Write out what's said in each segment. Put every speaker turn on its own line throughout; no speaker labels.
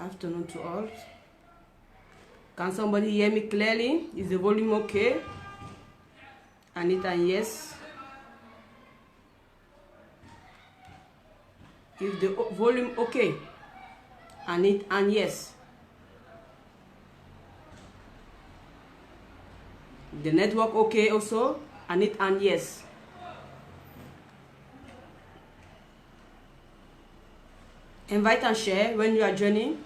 Afternoon to all. Can somebody hear me clearly? Is the volume okay? I need an yes. Is the volume okay? I need an yes. The network okay also? I need an yes. Invite and share when you are joining.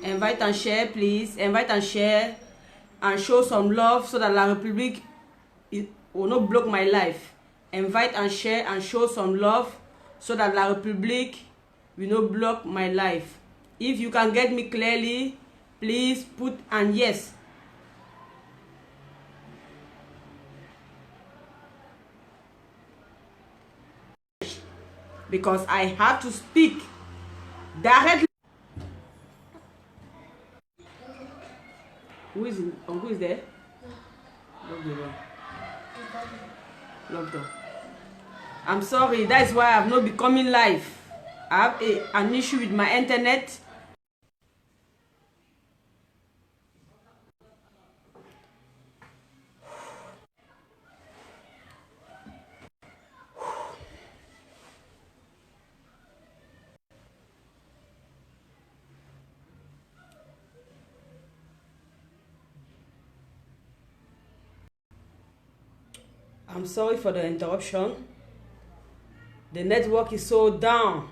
Invite and share, please. Invite and share and show some love so that La République will not block my life. Invite and share and show some love so that La République will not block my life. If you can get me clearly, please put an yes. Because I have to speak directly. Who is there? Lock the door. Lock door. I'm sorry, that is why I have not been coming live. I have an issue with my internet. I'm sorry for the interruption. The network is so down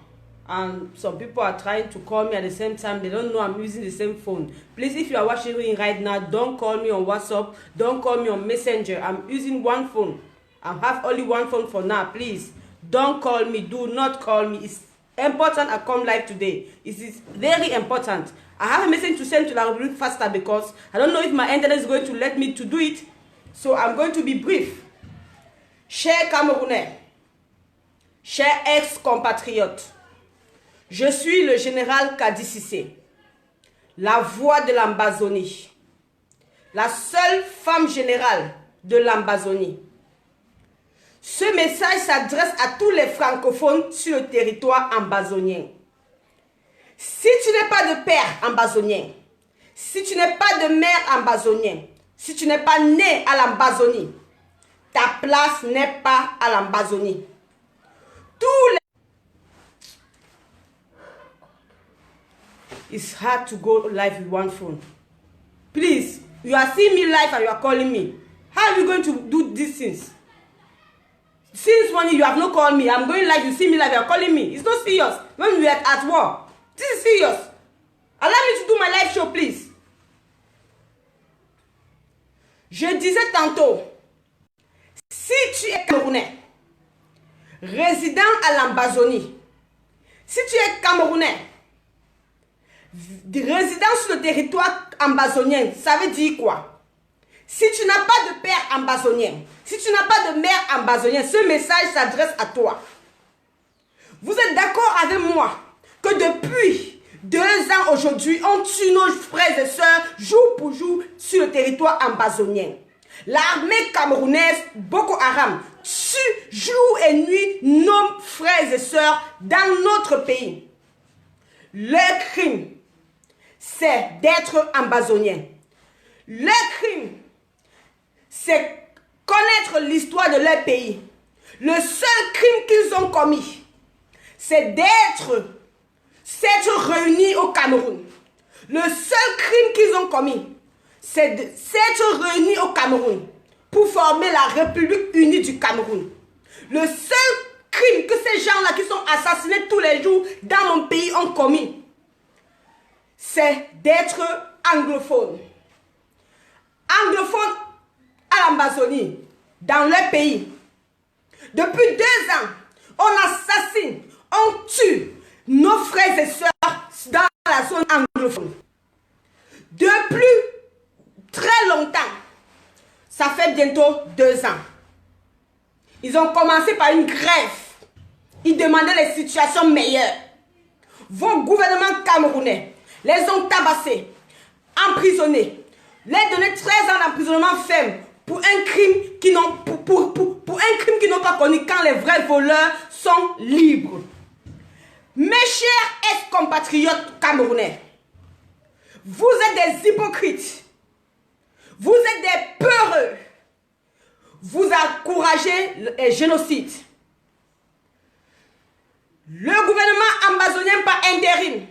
and some people are trying to call me at the same time. They don't know I'm using the same phone. Please, if you are watching me right now, don't call me on WhatsApp. Don't call me on Messenger. I'm using one phone. I have only one phone for now. Please, don't call me. Do not call me. It's important I come live today. It is very important. I have a message to send to La République faster because I don't know if my internet is going to let me to do it. So I'm going to be brief. Chers Camerounais, chers ex-compatriotes, je suis le général Kadi Cissé, la voix de l'Ambazonie, la seule femme générale de l'Ambazonie. Ce message s'adresse à tous les francophones sur le territoire ambazonien. Si tu n'es pas de père ambazonien, si tu n'es pas de mère ambazonien, si tu n'es pas né à l'Ambazonie, ta place n'est pas à l'Ambazonie. Tous les... It's hard to go live with one phone. Please, you are seeing me live and you are calling me. How are you going to do these things? Since morning you have not called me. I'm going live, you see me live, you are calling me. It's not serious. When we are at war, this is serious. Allow me to do my live show, please. Je disais tantôt, si tu es Camerounais, résident à l'Ambazonie, si tu es Camerounais, résident sur le territoire ambazonien, ça veut dire quoi? Si tu n'as pas de père ambazonien, si tu n'as pas de mère ambazonienne, ce message s'adresse à toi. Vous êtes d'accord avec moi que depuis 2 ans aujourd'hui, on tue nos frères et sœurs jour pour jour sur le territoire ambazonien. L'armée camerounaise Boko Haram tue jour et nuit nos frères et sœurs dans notre pays. Leur crime, c'est d'être ambazonien. Leur crime, c'est connaître l'histoire de leur pays. Le seul crime qu'ils ont commis, c'est s'être réunis au Cameroun. Le seul crime qu'ils ont commis, c'est de s'être réunis au Cameroun pour former la République unie du Cameroun. Le seul crime que ces gens-là qui sont assassinés tous les jours dans mon pays ont commis, c'est d'être anglophone. Anglophone à l'Ambazonie, dans leur pays. Depuis 2 ans, on assassine, on tue nos frères et sœurs dans la zone anglophone. Depuis très longtemps, ça fait bientôt 2 ans. Ils ont commencé par une grève. Ils demandaient les situations meilleures. Vos gouvernements camerounais les ont tabassés, emprisonnés, les donné 13 ans d'emprisonnement ferme pour un crime qui n'ont pas connu quand les vrais voleurs sont libres. Mes chers ex-compatriotes camerounais, vous êtes des hypocrites, vous êtes des peureux, vous encouragez le génocide. Le gouvernement amazonien par intérim,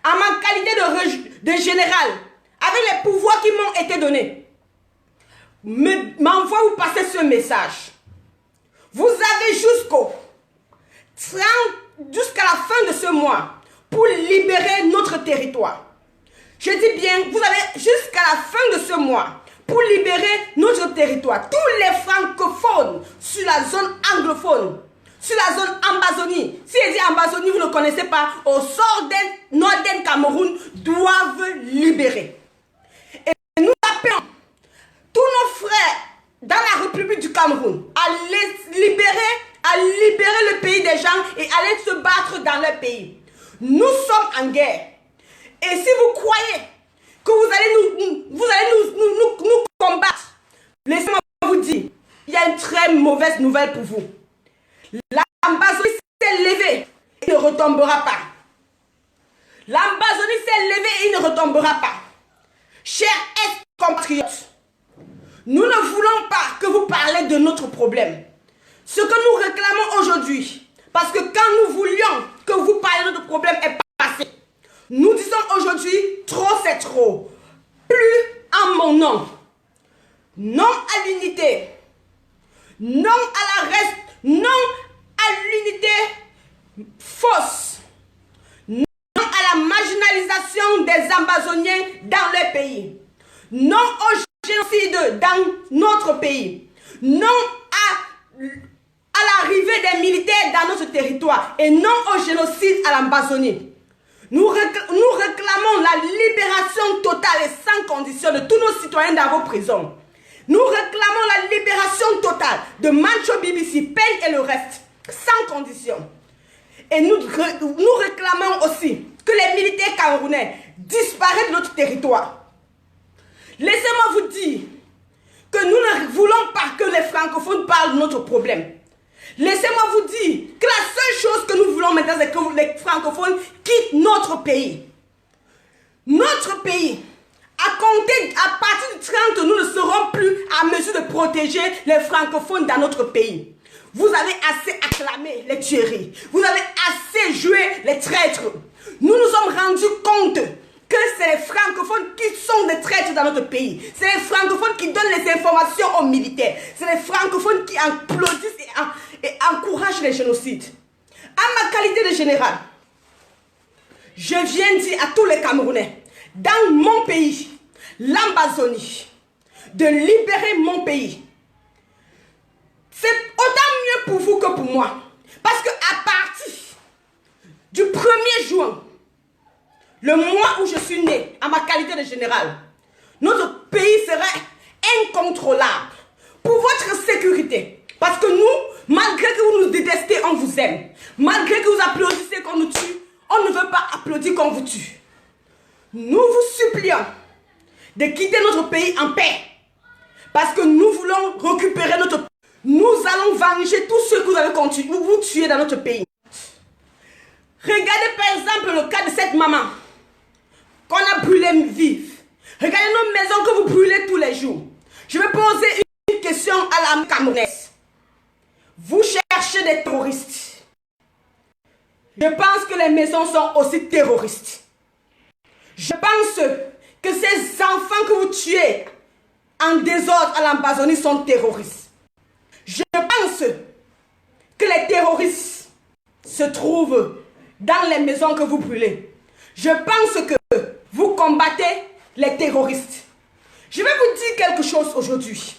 en ma qualité de général, avec les pouvoirs qui m'ont été donnés, m'envoie vous passer ce message. Vous avez jusqu'à la fin de ce mois pour libérer notre territoire. Je dis bien, vous avez jusqu'à la fin de ce mois pour libérer notre territoire. Tous les francophones sur la zone anglophone, sur la zone Amazonie. Si je dis Amazonie, vous ne connaissez pas, au sort d'un Northern Cameroun, doivent libérer. Et nous appelons tous nos frères dans la République du Cameroun à libérer le pays des gens et aller se battre dans leur pays. Nous sommes en guerre. Et si vous croyez que vous allez nous combattre, laissez-moi vous dire, il y a une très mauvaise nouvelle pour vous. L'Amazonie s'est levée et ne retombera pas. L'Amazonie s'est levée et il ne retombera pas. Chers ex-compatriotes, nous ne voulons pas que vous parlez de notre problème. Ce que nous réclamons aujourd'hui, parce que quand nous voulions que vous parliez de notre problème est passé. Nous disons aujourd'hui, trop c'est trop. Plus en mon nom. Non à l'unité. Non à non à l'unité fausse. Non à la marginalisation des Amazoniens dans leur pays. Non au génocide dans notre pays. Non à l'arrivée des militaires dans notre territoire et non au génocide à l'Amazonie. Nous réclamons la libération totale et sans condition de tous nos citoyens dans vos prisons. Nous réclamons la libération totale de Mancho BBC, Peigne et le reste, sans condition. Et nous réclamons aussi que les militaires camerounais disparaissent de notre territoire. Laissez-moi vous dire que nous ne voulons pas que les francophones parlent de notre problème. Laissez-moi vous dire que la seule chose que nous voulons maintenant, c'est que les francophones quittent notre pays. Notre pays, à partir du 30, nous ne serons plus à mesure de protéger les francophones dans notre pays. Vous avez assez acclamé les tueries. Vous avez assez joué les traîtres. Nous nous sommes rendus compte que c'est les francophones qui sont des traîtres dans notre pays. C'est les francophones qui donnent les informations aux militaires. C'est les francophones qui applaudissent et encouragent les génocides. À ma qualité de général, je viens dire à tous les Camerounais, dans mon pays, l'Amazonie, de libérer mon pays. C'est autant mieux pour vous que pour moi. Parce qu'à partir du 1er juin, le mois où je suis né, à ma qualité de général, notre pays serait incontrôlable pour votre sécurité. Parce que nous, malgré que vous nous détestez, on vous aime. Malgré que vous applaudissez qu'on nous tue, on ne veut pas applaudir qu'on vous tue. Nous vous supplions de quitter notre pays en paix. Parce que nous voulons récupérer notre pays. Nous allons venger tous ceux que vous avez continué, vous tuer dans notre pays. Regardez par exemple le cas de cette maman qu'on a brûlée vive. Regardez nos maisons que vous brûlez tous les jours. Je vais poser une question à la Camerounaise. Vous cherchez des terroristes. Je pense que les maisons sont aussi terroristes. Je pense que ces enfants que vous tuez en désordre à l'Amazonie sont terroristes. Je pense que les terroristes se trouvent dans les maisons que vous brûlez. Je pense que vous combattez les terroristes. Je vais vous dire quelque chose aujourd'hui.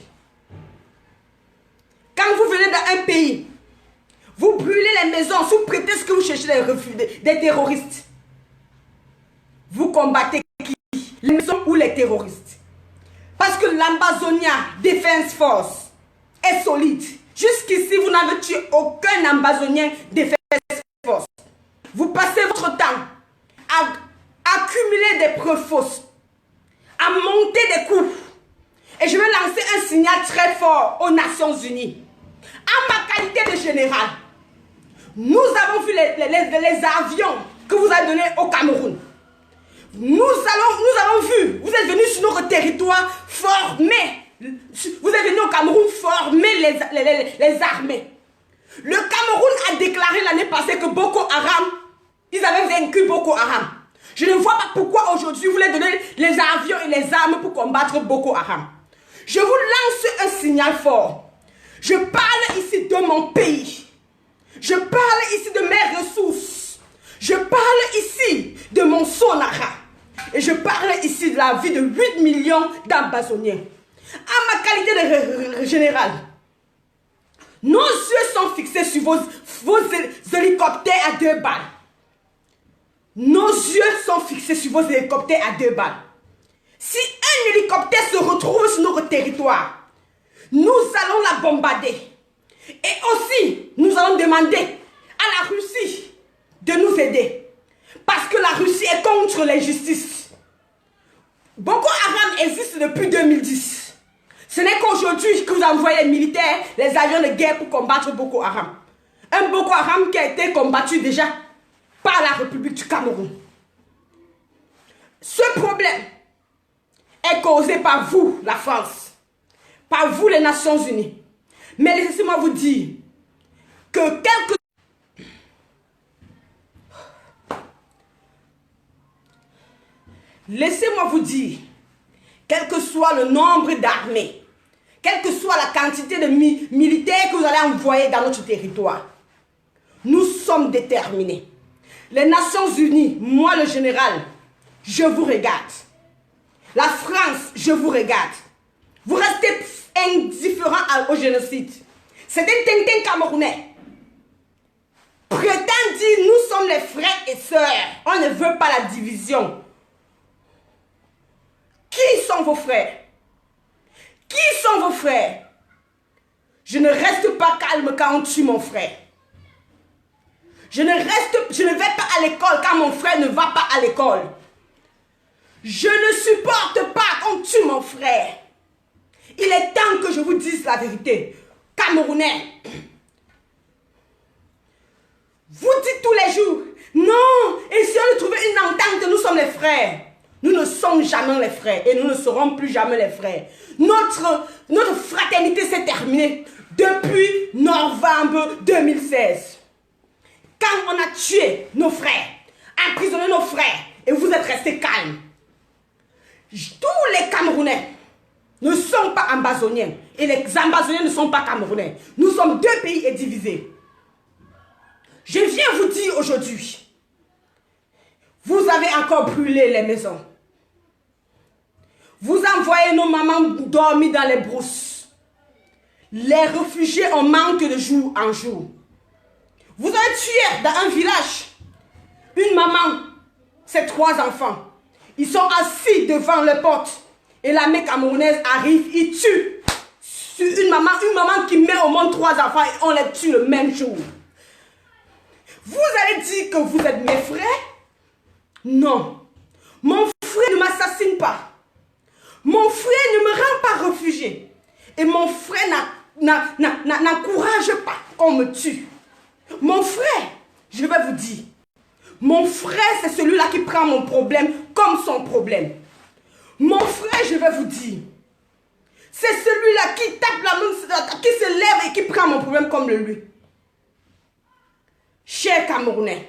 Quand vous venez dans un pays, vous brûlez les maisons sous prétexte que vous cherchez des terroristes. Vous combattez qui? Les maisons ou les terroristes? Parce que l'Amazonia Defense Force est solide. Jusqu'ici, vous n'avez tué aucun Amazonien Defense Force. Vous passez votre temps à accumuler des preuves fausses, à monter des coups. Et je vais lancer un signal très fort aux Nations Unies. En ma qualité de général, nous avons vu les avions que vous avez donnés au Cameroun. Nous avons vu, vous êtes venus sur notre territoire former. Vous êtes venus au Cameroun former les armées. Le Cameroun a déclaré l'année passée que Boko Haram, ils avaient vaincu Boko Haram. Je ne vois pas pourquoi aujourd'hui vous voulez donner les avions et les armes pour combattre Boko Haram. Je vous lance un signal fort. Je parle ici de mon pays. Je parle ici de mes ressources. Je parle ici de mon sonara. Et je parle ici de la vie de 8 millions d'Ambazoniens. En ma qualité de général, nos yeux sont fixés sur vos hélicoptères à 2 balles. Nos yeux sont fixés sur vos hélicoptères à 2 balles. Si un hélicoptère se retrouve sur notre territoire, nous allons la bombarder. Et aussi, nous allons demander à la Russie de nous aider. Parce que la Russie est contre l'injustice. Boko Haram existe depuis 2010. Ce n'est qu'aujourd'hui que vous envoyez les militaires, les avions de guerre pour combattre Boko Haram. Un Boko Haram qui a été combattu déjà par la République du Cameroun. Ce problème est causé par vous, la France, par vous, les Nations Unies. Mais laissez-moi vous dire que Laissez-moi vous dire, quel que soit le nombre d'armées, quelle que soit la quantité de militaires que vous allez envoyer dans notre territoire, nous sommes déterminés. Les Nations Unies, moi le général, je vous regarde. La France, je vous regarde. Vous restez indifférents au génocide. C'est un tintin camerounais. Prétend dire, nous sommes les frères et sœurs. On ne veut pas la division. Qui sont vos frères? Qui sont vos frères? Je ne reste pas calme quand on tue mon frère. Je ne vais pas à l'école quand mon frère ne va pas à l'école. Je ne supporte pas qu'on tue mon frère. Il est temps que je vous dise la vérité. Camerounais, vous dites tous les jours, non, essayons de trouver une entente, nous sommes les frères. Nous ne sommes jamais les frères et nous ne serons plus jamais les frères. Notre fraternité s'est terminée depuis novembre 2016. Quand on a tué nos frères, emprisonné nos frères et vous êtes restés calmes. Tous les Camerounais ne sont pas ambazoniens et les ambazoniens ne sont pas camerounais. Nous sommes 2 pays et divisés. Je viens vous dire aujourd'hui, vous avez encore brûlé les maisons. Vous envoyez nos mamans dormir dans les brousses. Les réfugiés ont manque de jour en jour. Vous avez tué dans un village une maman, ses 3 enfants. Ils sont assis devant les portes. Et l'armée camerounaise arrive, ils tuent une maman qui met au monde 3 enfants et on les tue le même jour. Vous allez dire que vous êtes mes frères? Non. Mon frère ne m'assassine pas. Mon frère ne me rend pas réfugié. Et mon frère n'encourage pas qu'on me tue. Mon frère, je vais vous dire, mon frère c'est celui-là qui prend mon problème comme son problème. Mon frère, je vais vous dire, c'est celui-là qui tape la main, qui se lève et qui prend mon problème comme le lui. Cher Camerounais,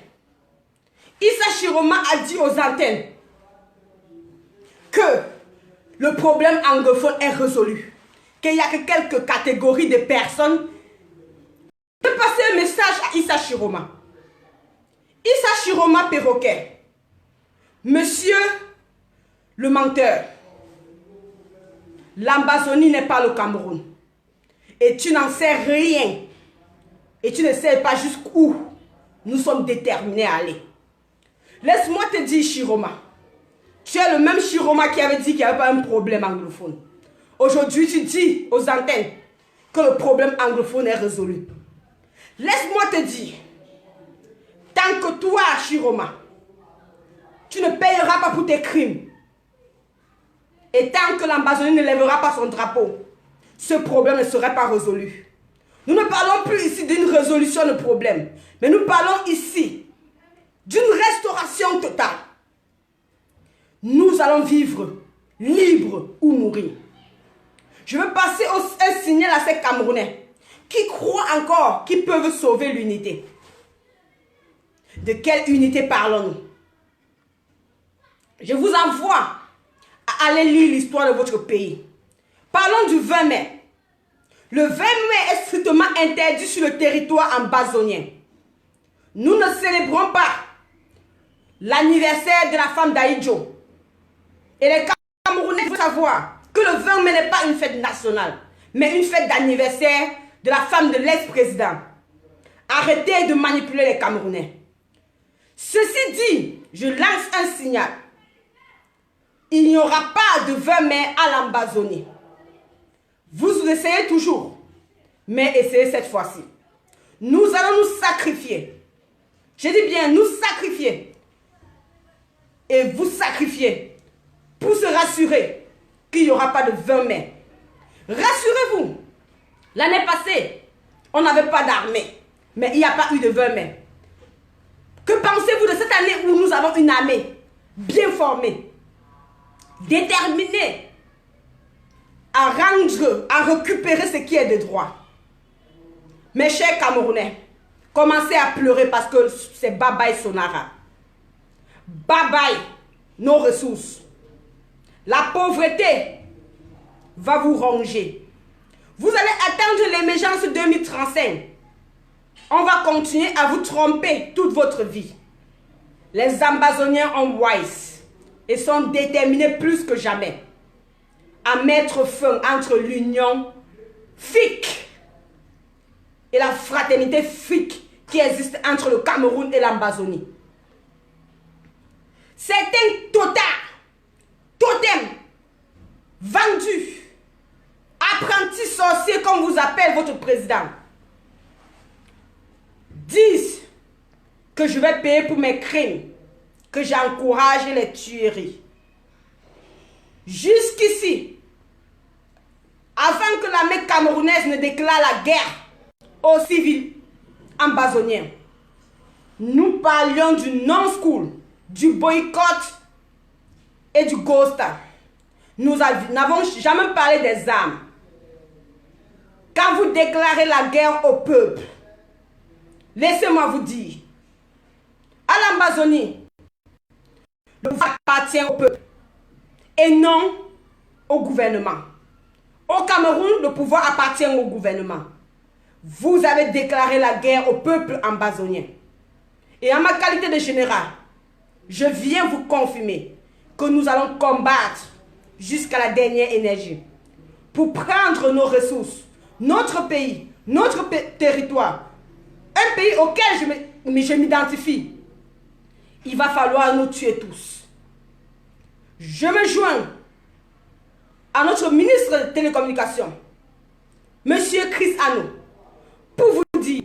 Issa Chiroma a dit aux antennes que le problème anglophone est résolu. Qu'il n'y a que quelques catégories de personnes. Je vais passer un message à Issa Chiroma. Issa Chiroma Perroquet. Monsieur le menteur, l'Ambazonie n'est pas le Cameroun. Et tu n'en sais rien. Et tu ne sais pas jusqu'où nous sommes déterminés à aller. Laisse-moi te dire, Chiroma. Tu es le même Chiroma qui avait dit qu'il n'y avait pas un problème anglophone. Aujourd'hui, tu dis aux antennes que le problème anglophone est résolu. Laisse-moi te dire, tant que toi, Chiroma, tu ne payeras pas pour tes crimes. Et tant que l'Ambazonie ne lèvera pas son drapeau, ce problème ne serait pas résolu. Nous ne parlons plus ici d'une résolution de problème, mais nous parlons ici d'une restauration totale. Nous allons vivre libres ou mourir. Je veux passer un signal à ces Camerounais qui croient encore qu'ils peuvent sauver l'unité. De quelle unité parlons-nous? Je vous envoie à aller lire l'histoire de votre pays. Parlons du 20 mai. Le 20 mai est strictement interdit sur le territoire ambazonien. Nous ne célébrons pas l'anniversaire de la femme d'Aïdjo. Et les Camerounais doivent savoir que le 20 mai n'est pas une fête nationale, mais une fête d'anniversaire de la femme de l'ex-président. Arrêtez de manipuler les Camerounais. Ceci dit, je lance un signal. Il n'y aura pas de 20 mai à l'Ambazonie. Vous essayez toujours, mais essayez cette fois-ci. Nous allons nous sacrifier. Je dis bien nous sacrifier. Et vous sacrifier pour se rassurer qu'il n'y aura pas de 20 mai. Rassurez-vous, l'année passée, on n'avait pas d'armée, mais il n'y a pas eu de 20 mai. Que pensez-vous de cette année où nous avons une armée bien formée, déterminée à rendre, à récupérer ce qui est de droit? Mes chers Camerounais, commencez à pleurer parce que c'est bye-bye Sonara. Bye-bye nos ressources. La pauvreté va vous ronger. Vous allez attendre l'émergence 2035. On va continuer à vous tromper toute votre vie. Les Ambazoniens ont wise et sont déterminés plus que jamais à mettre fin entre l'union FIC et la fraternité FIC qui existe entre le Cameroun et l'Ambazonie. Certains totems, vendus, apprentis sorciers comme vous appelle votre président, disent que je vais payer pour mes crimes, que j'encourage les tueries. Jusqu'ici, avant que l'armée camerounaise ne déclare la guerre aux civils ambazoniens, nous parlions du non-school, du boycott et du ghosta. Nous n'avons jamais parlé des armes. Quand vous déclarez la guerre au peuple, laissez-moi vous dire, à l'Ambazonie, le pouvoir appartient au peuple et non au gouvernement. Au Cameroun, le pouvoir appartient au gouvernement. Vous avez déclaré la guerre au peuple ambazonien. Et en ma qualité de général, je viens vous confirmer que nous allons combattre jusqu'à la dernière énergie pour prendre nos ressources, notre pays, notre territoire, un pays auquel je m'identifie. Il va falloir nous tuer tous. Je me joins à notre ministre de Télécommunications, Monsieur Chris Ano, pour vous dire,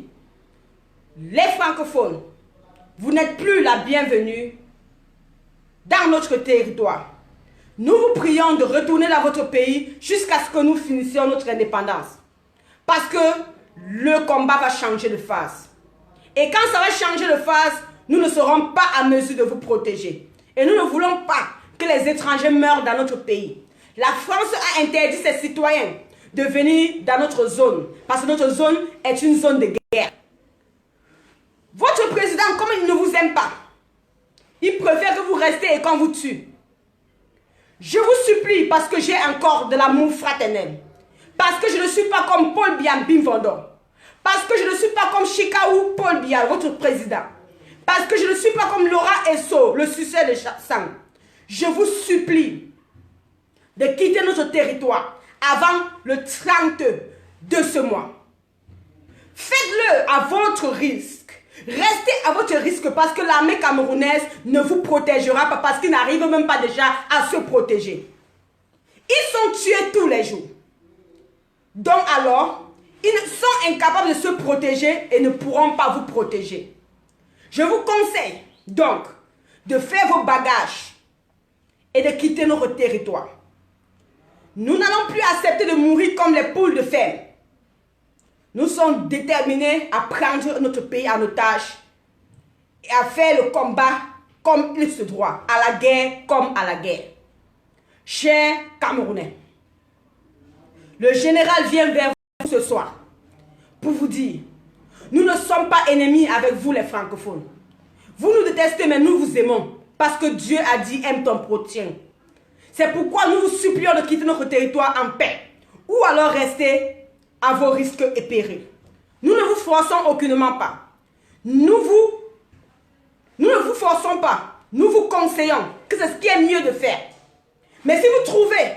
les francophones, vous n'êtes plus la bienvenue dans notre territoire. Nous vous prions de retourner dans votre pays jusqu'à ce que nous finissions notre indépendance. Parce que le combat va changer de phase. Et quand ça va changer de phase, nous ne serons pas à mesure de vous protéger. Et nous ne voulons pas que les étrangers meurent dans notre pays. La France a interdit ses citoyens de venir dans notre zone. Parce que notre zone est une zone de guerre. Votre président, comme il ne vous aime pas, il préfère que vous restiez et qu'on vous tue. Je vous supplie, parce que j'ai encore de l'amour fraternel. Parce que je ne suis pas comme Paul Biya Bimvondor. Parce que je ne suis pas comme Chikaou Paul Biya, votre président. Parce que je ne suis pas comme Laura Esso, le suceur de sang. Je vous supplie de quitter notre territoire avant le 30 de ce mois. Faites-le à votre risque. Restez à votre risque parce que l'armée camerounaise ne vous protégera pas parce qu'ils n'arrivent même pas déjà à se protéger. Ils sont tués tous les jours. Donc alors, ils sont incapables de se protéger et ne pourront pas vous protéger. Je vous conseille donc de faire vos bagages et de quitter notre territoire. Nous n'allons plus accepter de mourir comme les poules de ferme. Nous sommes déterminés à prendre notre pays en otage et à faire le combat comme il se doit, à la guerre comme à la guerre. Chers Camerounais, le général vient vers vous ce soir pour vous dire, nous ne sommes pas ennemis avec vous les francophones. Vous nous détestez, mais nous vous aimons, parce que Dieu a dit, aime ton prochain. C'est pourquoi nous vous supplions de quitter notre territoire en paix, ou alors rester à vos risques et périls. Nous ne vous forçons aucunement pas. Nous ne vous forçons pas. Nous vous conseillons que c'est ce qui est mieux de faire. Mais si vous trouvez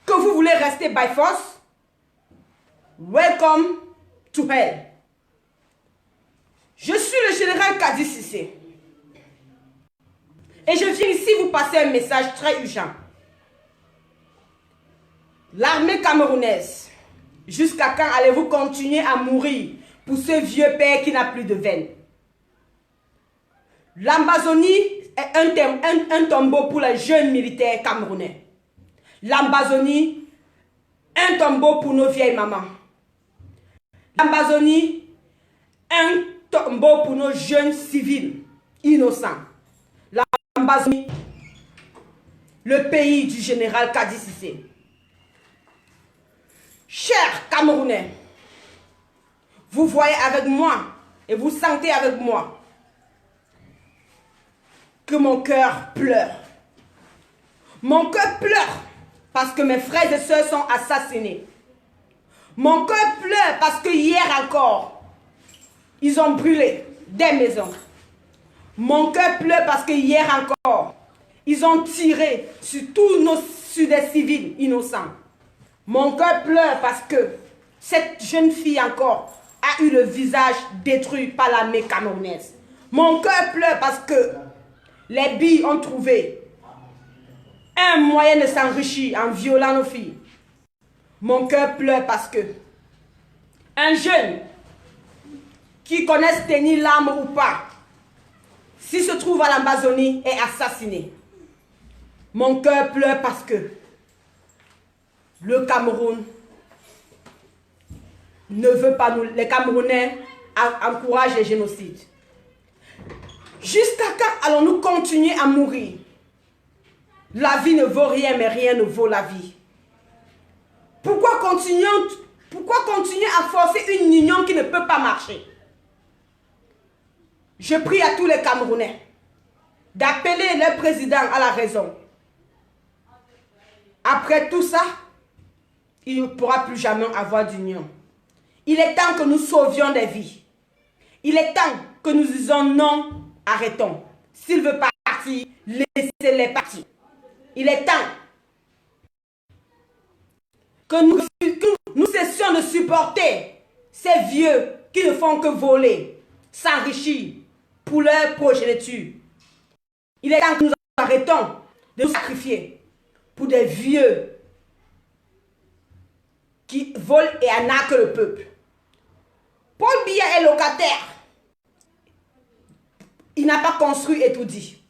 que vous voulez rester by force, welcome to hell. Je suis le général Kadi Cissé. Et je viens ici vous passer un message très urgent. L'armée camerounaise, jusqu'à quand allez-vous continuer à mourir pour ce vieux père qui n'a plus de veine? L'Amazonie est un tombeau pour les jeunes militaires camerounais. L'Amazonie, un tombeau pour nos vieilles mamans. L'Amazonie, un tombeau pour nos jeunes civils innocents. L'Amazonie, le pays du général Kadi Cissé. Chers Camerounais, vous voyez avec moi et vous sentez avec moi que mon cœur pleure. Mon cœur pleure parce que mes frères et sœurs sont assassinés. Mon cœur pleure parce que hier encore, ils ont brûlé des maisons. Mon cœur pleure parce que hier encore, ils ont tiré sur des civils innocents. Mon cœur pleure parce que cette jeune fille encore a eu le visage détruit par l'armée camerounaise. Mon cœur pleure parce que les billes ont trouvé un moyen de s'enrichir en violant nos filles. Mon cœur pleure parce que un jeune qui connaisse tenir l'arme ou pas, s'il se trouve à l'Amazonie, est assassiné. Mon cœur pleure parce que le Cameroun ne veut pas nous. Les Camerounais encouragent les génocides. Jusqu'à quand allons-nous continuer à mourir? La vie ne vaut rien, mais rien ne vaut la vie. Pourquoi continuer à forcer une union qui ne peut pas marcher? Je prie à tous les Camerounais d'appeler leur président à la raison. Après tout ça, il ne pourra plus jamais avoir d'union. Il est temps que nous sauvions des vies. Il est temps que nous disions non, arrêtons. S'il veut partir, laissez-les partir. Il est temps que nous cessions de supporter ces vieux qui ne font que voler, s'enrichir pour leur progéniture. Il est temps que nous arrêtons de nous sacrifier pour des vieux qui volent et arnaquent le peuple. Paul Biya est locataire. Il n'a pas construit Etoudi.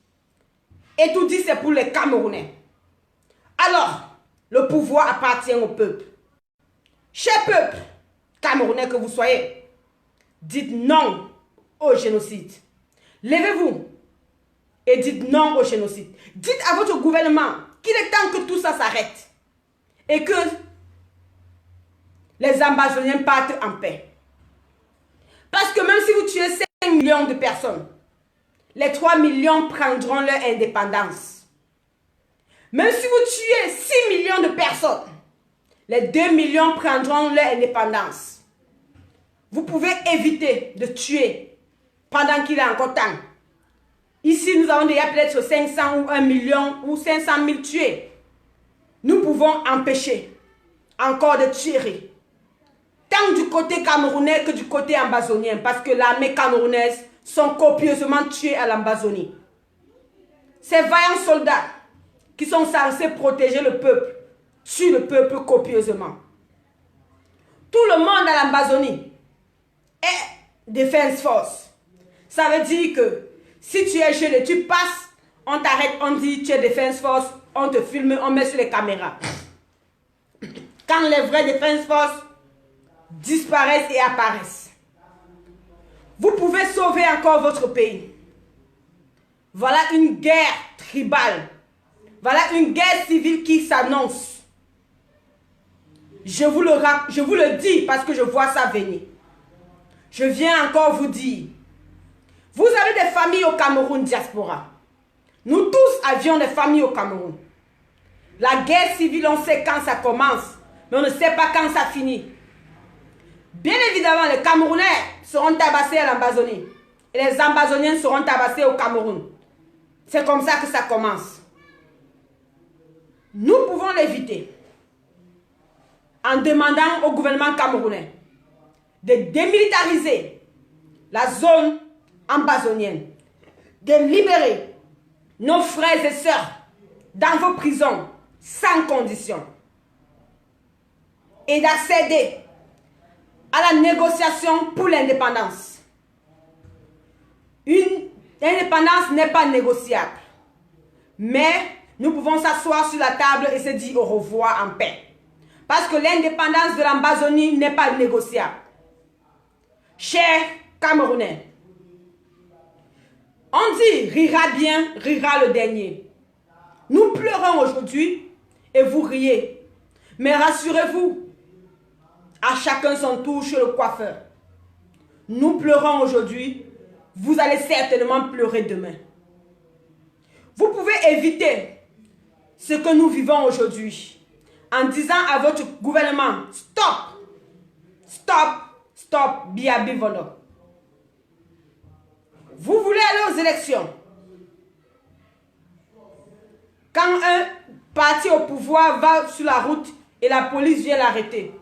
Etoudi, c'est pour les Camerounais. Alors, le pouvoir appartient au peuple. Cher peuple camerounais que vous soyez, dites non au génocide. Levez-vous et dites non au génocide. Dites à votre gouvernement qu'il est temps que tout ça s'arrête et que les Amazoniens partent en paix. Parce que même si vous tuez 5 millions de personnes, les 3 millions prendront leur indépendance. Même si vous tuez 6 millions de personnes, les 2 millions prendront leur indépendance. Vous pouvez éviter de tuer pendant qu'il est encore temps. Ici, nous avons déjà peut-être 500 ou 1 million ou 500 000 tués. Nous pouvons empêcher encore de tuer. Tant du côté camerounais que du côté amazonien, parce que l'armée camerounaise sont copieusement tués à l'Amazonie. Ces vaillants soldats qui sont censés protéger le peuple tuent le peuple copieusement. Tout le monde à l'Amazonie est Defense Force. Ça veut dire que si tu es jeune et tu passes, on t'arrête, on dit tu es Defense Force, on te filme, on met sur les caméras. Quand les vrais Defense Force disparaissent et apparaissent, vous pouvez sauver encore votre pays. Voilà une guerre tribale. Voilà une guerre civile qui s'annonce. Je vous le dis parce que je vois ça venir. Je viens encore vous dire. Vous avez des familles au Cameroun, diaspora. Nous tous avions des familles au Cameroun. La guerre civile, on sait quand ça commence, mais on ne sait pas quand ça finit. Bien évidemment, les Camerounais seront tabassés à l'Ambazonie. Et les Ambazoniens seront tabassés au Cameroun. C'est comme ça que ça commence. Nous pouvons l'éviter en demandant au gouvernement camerounais de démilitariser la zone ambazonienne, de libérer nos frères et sœurs dans vos prisons sans condition et d'accéder à la négociation pour l'indépendance. Une indépendance n'est pas négociable, mais nous pouvons s'asseoir sur la table et se dire au revoir en paix. Parce que l'indépendance de l'Ambazonie n'est pas négociable. Chers Camerounais, on dit rira bien, rira le dernier. Nous pleurons aujourd'hui et vous riez. Mais rassurez-vous, à chacun son tour chez le coiffeur. Nous pleurons aujourd'hui, vous allez certainement pleurer demain. Vous pouvez éviter ce que nous vivons aujourd'hui en disant à votre gouvernement, stop, stop, stop, Biabi Vono. Vous voulez aller aux élections. Quand un parti au pouvoir va sur la route et la police vient l'arrêter,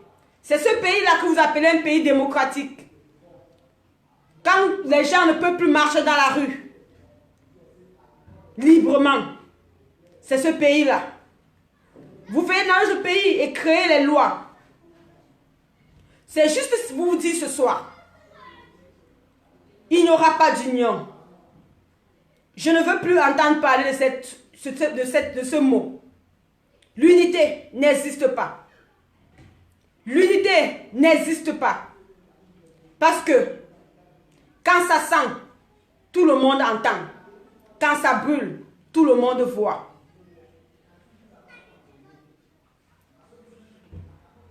c'est ce pays-là que vous appelez un pays démocratique. Quand les gens ne peuvent plus marcher dans la rue librement, c'est ce pays-là. Vous venez dans ce pays et créez les lois. C'est juste ce que vous vous dites ce soir. Il n'y aura pas d'union. Je ne veux plus entendre parler de ce mot. L'unité n'existe pas. L'unité n'existe pas. Parce que quand ça sent, tout le monde entend. Quand ça brûle, tout le monde voit.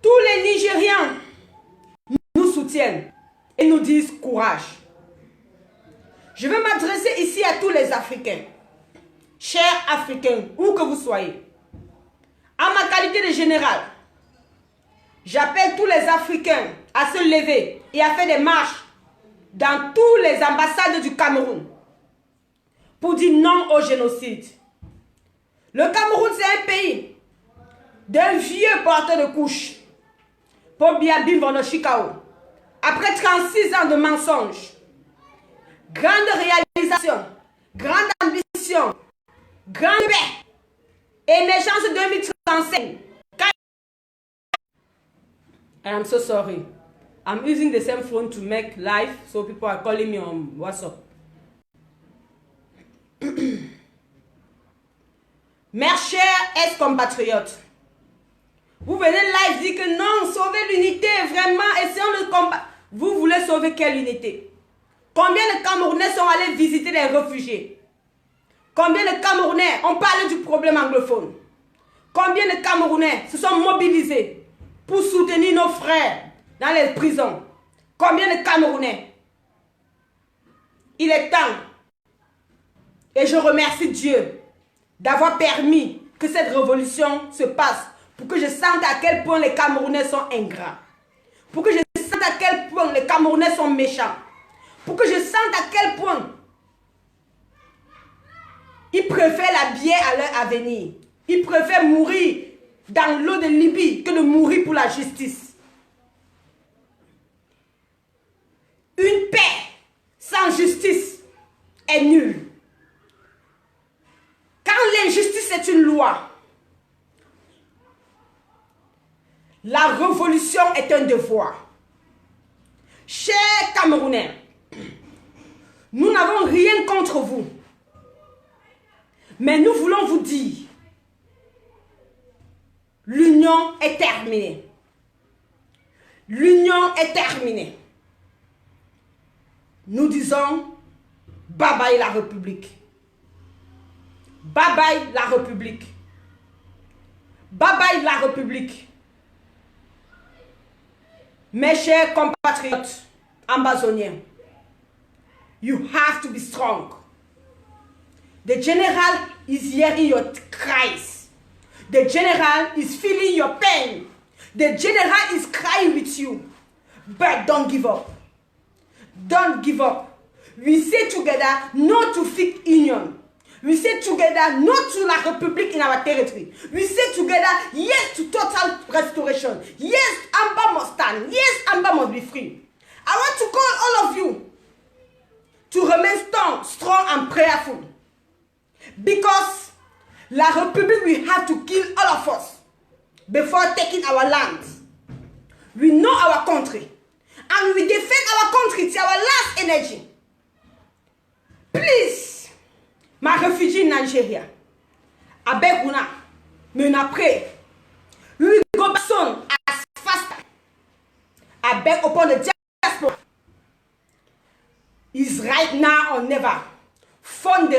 Tous les Nigérians nous soutiennent et nous disent courage. Je vais m'adresser ici à tous les Africains. Chers Africains, où que vous soyez. En ma qualité de général, j'appelle tous les Africains à se lever et à faire des marches dans toutes les ambassades du Cameroun pour dire non au génocide. Le Cameroun, c'est un pays d'un vieux porteur de couches. Pour Biabi Vono Chikao. Après 36 ans de mensonges, grande réalisation, grande ambition, grande paix, émergence 2035. I am so sorry. I'm using the same phone to make live, so people are calling me on WhatsApp. Mes chers ex-compatriotes, vous venez live dire que non, sauver l'unité, vraiment, essayons de combattre. Vous voulez sauver quelle unité? Combien de Camerounais sont allés visiter les réfugiés? Combien de Camerounais ont parlé du problème anglophone? Combien de Camerounais se sont mobilisés pour soutenir nos frères dans les prisons? Combien de Camerounais? Il est temps, et je remercie Dieu d'avoir permis que cette révolution se passe, pour que je sente à quel point les Camerounais sont ingrats, pour que je sente à quel point les Camerounais sont méchants, pour que je sente à quel point ils préfèrent la bière à leur avenir. Ils préfèrent mourir dans l'eau de Libye que de mourir pour la justice. Une paix sans justice est nulle. Quand l'injustice est une loi, la révolution est un devoir. Chers Camerounais, nous n'avons rien contre vous. Mais nous voulons vous dire L'union est terminée. L'union est terminée. Nous disons bye bye la République. Bye bye la République. Bye bye la République. Mes chers compatriotes ambazoniens, you have to be strong. The general is hearing your cries. The general is feeling your pain. The general is crying with you. But don't give up. Don't give up. We say together no to fake union. We say together no to la République in our territory. We say together yes to total restoration. Yes, Amba must stand. Yes, Amba must be free. I want to call all of you to remain strong and prayerful. Because la République will have to kill all of us before taking our land. We know our country. And we will defend our country till our last energy. Please, my refugee in Nigeria, I beg you now, may I pray. We will go back soon as fast. I beg upon the diaspora. Is right now or never. Fund the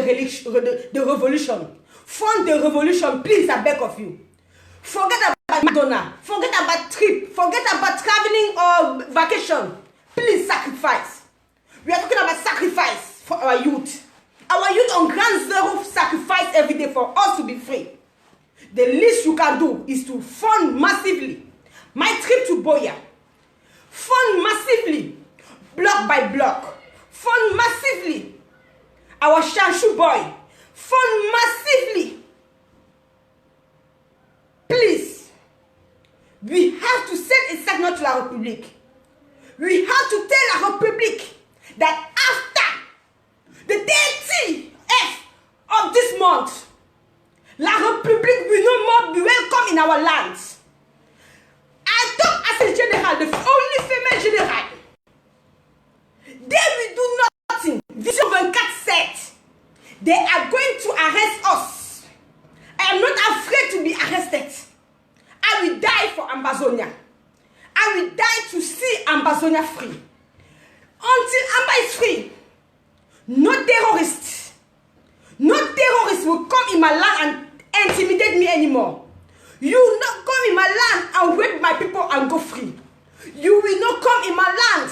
revolution. Fund the revolution, please, I beg of you. Forget about Madonna. Forget about trip. Forget about traveling or vacation. Please sacrifice. We are talking about sacrifice for our youth. Our youth on ground zero sacrifice every day for us to be free. The least you can do is to fund massively. My trip to Boya. Fund massively. Block by block. Fund massively. Our Shanshu boy. Fund massively. Please. We have to send a signal to La République. We have to tell La République that after the 30th of this month, La République will no more be welcome in our lands. I talk as a general, the only female general. They will do nothing. Vision 24 said they are going to arrest us. I am not afraid to be arrested. I will die for Ambazonia. I will die to see Ambazonia free. Until Amba is free, no terrorists will come in my land and intimidate me anymore. You will not come in my land and rape my people and go free. You will not come in my land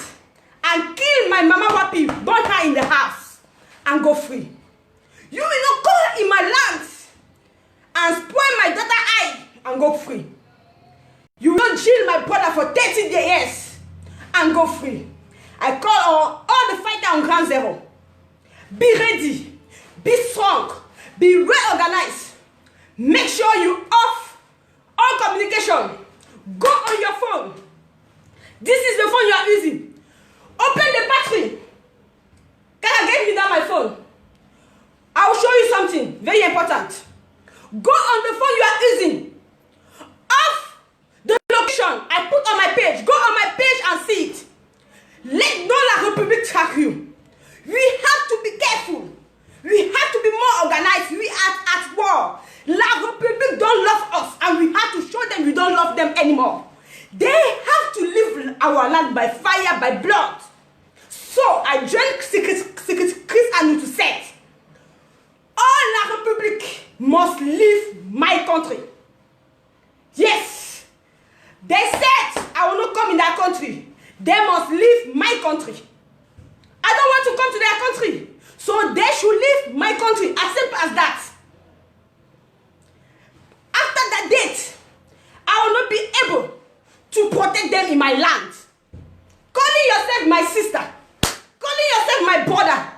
and kill my mama wapi, burn her in the house and go free. You will not come in my land and spoil my daughter eye and go free. You will not jail my brother for 30 years and go free. I call on all the fighters on ground zero. Be ready, be strong, be well organized. Make sure you off all communication. Go on your phone. This is the phone you are using. Open the battery. Can I get me down my phone? I will show you something very important. Go on the phone you are using. Off the location I put on my page. Go on my page and see it. Let no La République track you. We have to be careful. We have to be more organized. We are at war. La République don't love us, and we have to show them we don't love them anymore. They have to leave our land by fire, by blood. So I joined Chris Anu to say, all La République must leave my country. Yes. They said I will not come in their country. They must leave my country. I don't want to come to their country. So they should leave my country. As simple as that. After that date, I will not be able to protect them in my land. Calling yourself my sister. Calling yourself my brother.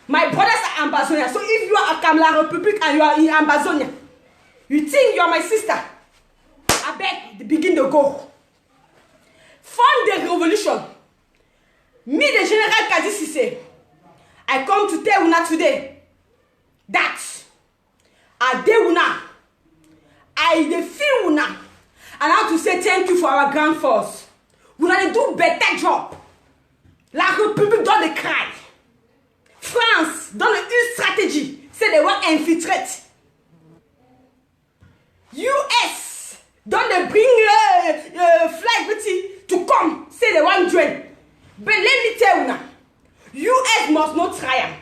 My brothers are Ambazonia. So if you are a Kamla Republic and you are in Ambazonia, you think you are my sister, I beg, begin to go. Fund the revolution. Me, the General Kadi Sise, I come to tell Una today that I de Una, I de feel Una, and I have to say thank you for our grand force. Una they do better job. La République dans le cry. France, dans une stratégie, c'est de infiltrate. US, dans the flag to come, say they want join. But let me tell you now, US must not try them.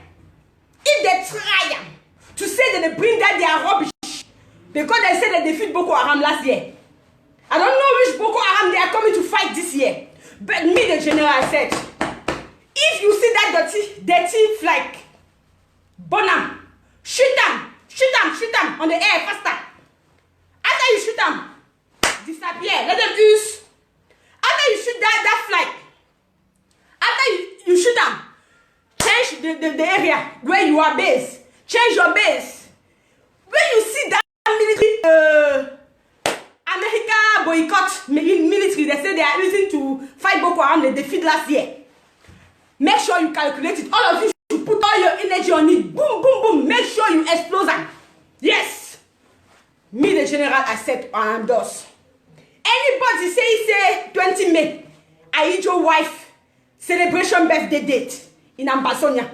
If they try them, to say that they bring that their rubbish, because they said that they defeat Boko Haram last year. I don't know which Boko Haram they are coming to fight this year. But me, the general, said, if you see that dirty flag, burn them, shoot them on the air faster. After you shoot them, disappear, let them use. After you shoot that flag, after you shoot them, change the area where you are based. Change your base. When you see that military, America boycott military, they say they are using to fight Boko Haram, they defeat last year. Make sure you calculate it. All of you should put all your energy on it. Boom, boom, boom. Make sure you explode them. Yes. Me, the general, accept and endorse. Anybody say 20 May, Ahijo wife celebration birthday date in Ambazonia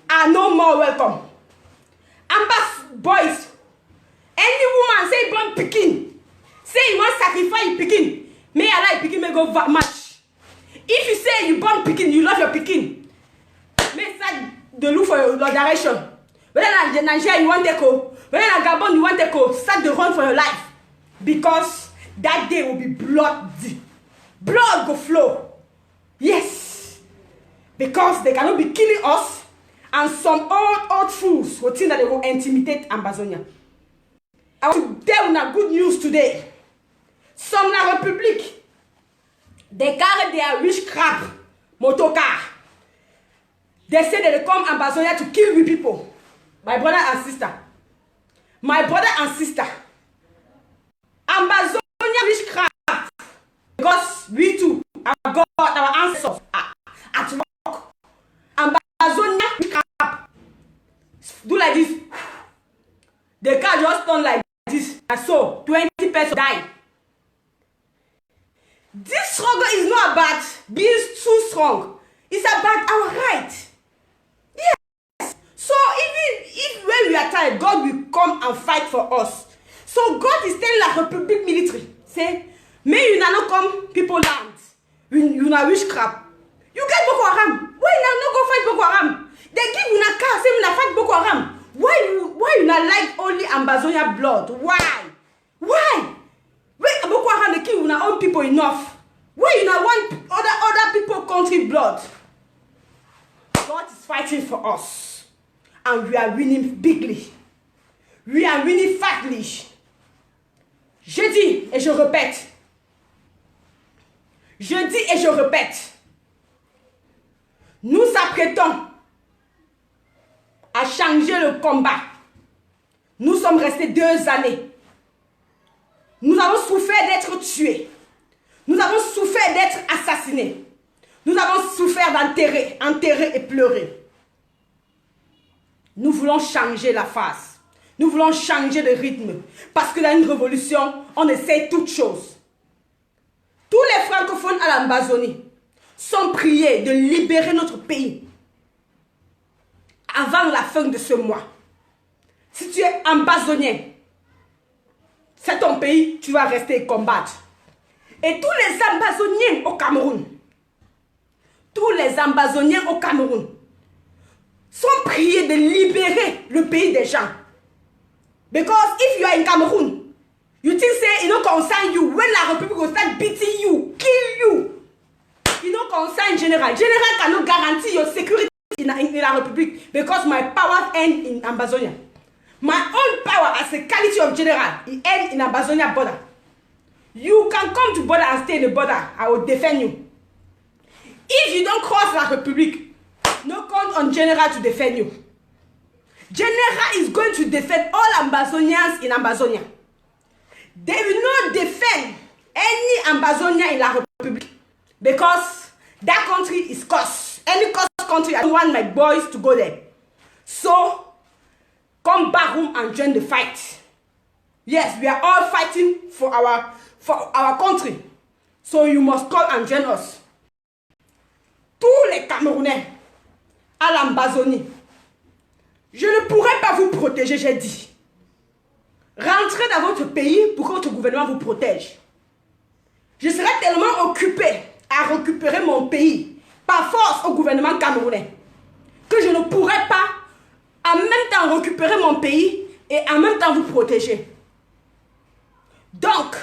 are no more welcome. Ambas boys, any woman say born pikin, say you want sacrifice pikin, may Allah pikin may go match. If you say you born pikin, you love your pikin, may start the look for your direction. Whether in Nigeria you want to go, whether in Gabon you want to go, start the run for your life. Because that day will be bloody. Blood go flow. Yes. Because they cannot be killing us, and some old fools will think that they will intimidate Ambazonia. I want to tell you good news today. Some La République, they carry their witchcraft motor car. They say that they come Ambazonia to kill we people. My brother and sister. My brother and sister. Ambazonia witchcraft. Because we too have got our ancestors at work. Ambazonia witchcraft. Do like this. The car just turn like this. And so 20 persons die. This struggle is not about being too strong. It's about our right. Yes. So even if when we are tired, God will come and fight for us. So God is telling La République military, say, may you not come people land. You na witchcraft. You get Boko Haram. Why you not go fight Boko Haram? They give you a car, say you na fight Boko Haram. Why you not like only Ambazonia blood? Why? Why? When Boko Haram they kill your own people enough? Why you not want other people country blood? God is fighting for us, and we are winning bigly. We are winning fatly. Je dis et je répète. Je dis et je répète. Nous apprêtons à changer le combat. Nous sommes restés 2 années. Nous avons souffert d'être tués. Nous avons souffert d'être assassinés. Nous avons souffert d'enterrer, enterrer et pleurer. Nous voulons changer la face. Nous voulons changer de rythme. Parce que dans une révolution, on essaie toutes choses. Tous les francophones à l'Amazonie sont priés de libérer notre pays avant la fin de ce mois. Si tu es amazonien, c'est ton pays, tu vas rester et combattre. Et tous les Amazoniens au Cameroun, sont priés de libérer le pays des gens. Because if you are in Cameroon, you think say it don't concern you. When La République will start beating you, kill you, it don't concern General. General cannot guarantee your security in La République because my power ends in Ambazonia. My own power as a quality of general, it ends in Ambazonia border. You can come to border and stay in the border. I will defend you. If you don't cross La République, no count on General to defend you. General is going to defend all Ambazonians in Ambazonia. They will not defend any Ambazonia in La République because that country is cursed. Any cursed country, I don't want my boys to go there. So, come back home and join the fight. Yes, we are all fighting for our country. So you must come and join us. Tous les Camerounais à l'Ambazonie, je ne pourrai pas vous protéger, j'ai dit. Rentrez dans votre pays pour que votre gouvernement vous protège. je serai tellement occupée à récupérer mon pays par force au gouvernement camerounais que je ne pourrai pas en même temps récupérer mon pays et en même temps vous protéger. Donc,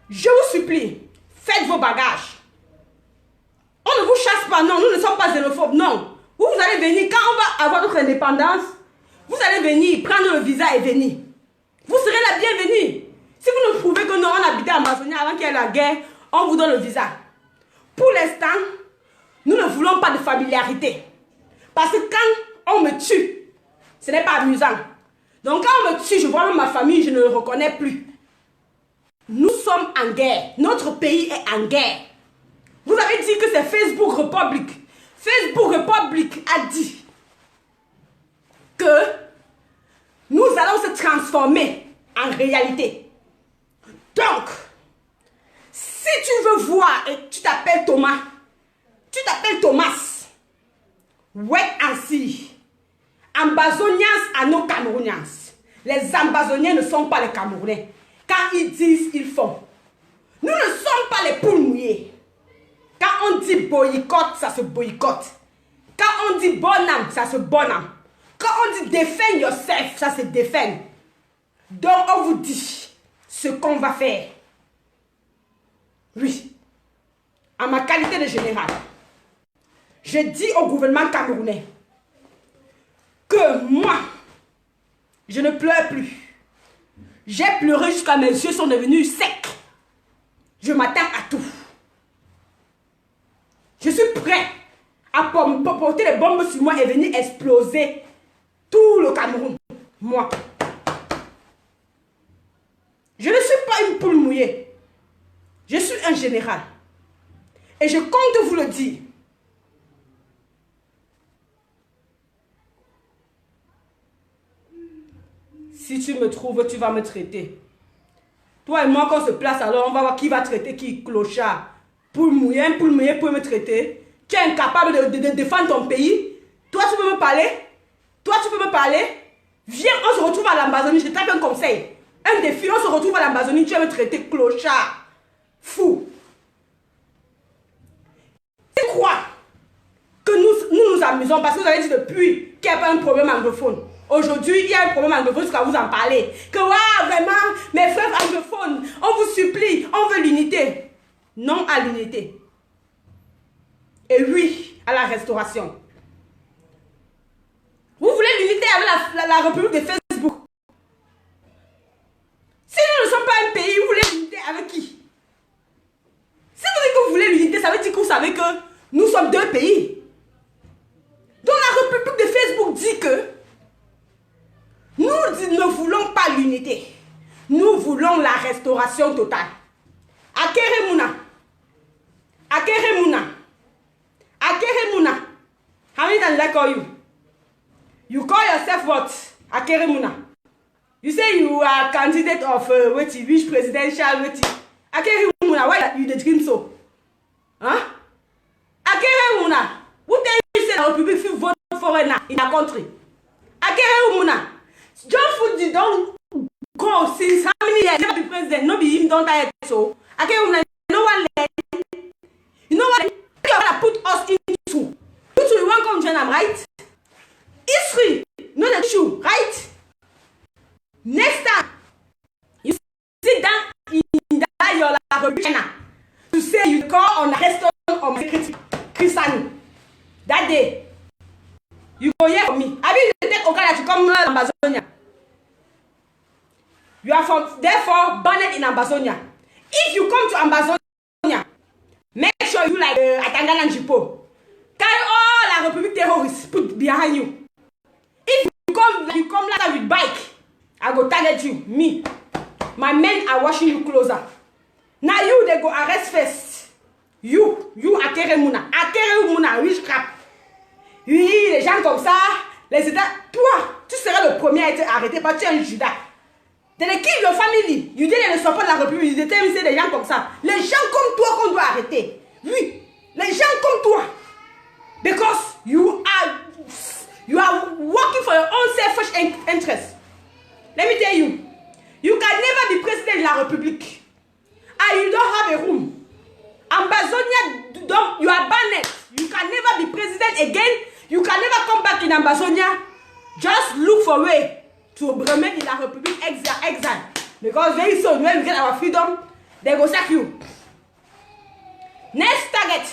je vous supplie, faites vos bagages. On ne vous chasse pas, non, nous ne sommes pas xénophobes, non. Vous allez venir, quand on va avoir notre indépendance, vous allez venir prendre le visa et venir. Vous serez la bienvenue. Si vous nous prouvez que non, on habitait en Amazonie avant qu'il y ait la guerre, on vous donne le visa. Pour l'instant, nous ne voulons pas de familiarité. Parce que quand on me tue, ce n'est pas amusant. Donc quand on me tue, je vois ma famille, je ne le reconnais plus. Nous sommes en guerre. Notre pays est en guerre. Vous avez dit que c'est Facebook Republic. Facebook Republic a dit que nous allons se transformer en réalité. Donc, si tu veux voir et tu t'appelles Thomas, wait and see. Ambazonians à nos Camerouniens. Les Ambazoniens ne sont pas les Camerounais. Quand ils disent, ils font. Nous ne sommes pas les poules mouillées. Quand on dit boycott, ça se boycotte. Quand on dit bonhomme, ça se bonhomme. Quand on dit defend yourself, ça se défend. Donc on vous dit ce qu'on va faire. Oui. En ma qualité de général, je dis au gouvernement camerounais que moi, je ne pleure plus. J'ai pleuré jusqu'à mes yeux sont devenus secs. Je m'attends à tout. Je suis prêt à porter les bombes sur moi et venir exploser tout le Cameroun. Moi. Je ne suis pas une poule mouillée. Je suis un général. Et je compte vous le dire. Si tu me trouves, tu vas me traiter. Toi et moi, quand on se place, alors on va voir qui va traiter qui, clochard. Poule mouillée pour me traiter. Tu es incapable de défendre ton pays. Toi, tu peux me parler. Viens, on se retrouve à l'Amazonie. Je te tape un conseil. Un défi, on se retrouve à l'Amazonie. Tu vas me traiter clochard. Fou. Tu crois que nous amusons parce que vous avez dit depuis qu'il n'y a pas un problème anglophone. Aujourd'hui, il y a un problème anglophone jusqu'à vous en parler. Que ouais, vraiment, mes frères anglophones, on vous supplie, on veut l'unité. Non à l'unité. Et oui à la restauration. Vous voulez l'unité avec la République de Facebook. Si nous ne sommes pas un pays, vous voulez l'unité avec qui? Si vous dites que vous voulez l'unité, ça veut dire que vous savez que nous sommes deux pays. Donc la République de Facebook dit que nous ne voulons pas l'unité. Nous voulons la restauration totale. Akeremuna. How many times did I call you? You call yourself what? Akeremuna. You say you are candidate of which presidential Akeremuna. Why you the dream so? Huh? Akeremuna. Who tell you say the Republic will vote foreigner in a country? Akeremuna. John Food don't go since how many years? Never be president. No be him don't die so. Akeremuna. No one let. You know what? You want to put us into. You two want come join them, right? History, not the issue, right? Next time, you sit down in that your China to say you call on the restaurant of my Christian. That day, you go here for me. I mean, you take Okada to come to Amazonia. You are from, therefore banned in Amazonia. If you come to Amazonia, make sure you like Atangana and Jipo. Carry all the Republic terrorists put behind you. If you come like with bike, I go target you. Me. My men are watching you closer. Now you, they go arrest first. You Akeremuna. Akeremuna, rich crap. Oui, les gens comme ça, les États. Toi, tu seras le premier à être arrêté parce que tu es un Judas. Dans l'équipe de famille, you ne sont pas de la République, ils étaient des gens comme ça. Les gens comme toi qu'on doit arrêter. Oui, les gens comme toi. Because you are working for your own selfish interest. Let me tell you, you can never be president de la République. I you don't have a room. Ambazonia, you are banned. You can never be president again. You can never come back in Ambazonia. Just look for a way to remain in the Republic exile. Because very soon, when we get our freedom, they go sack you. Next target.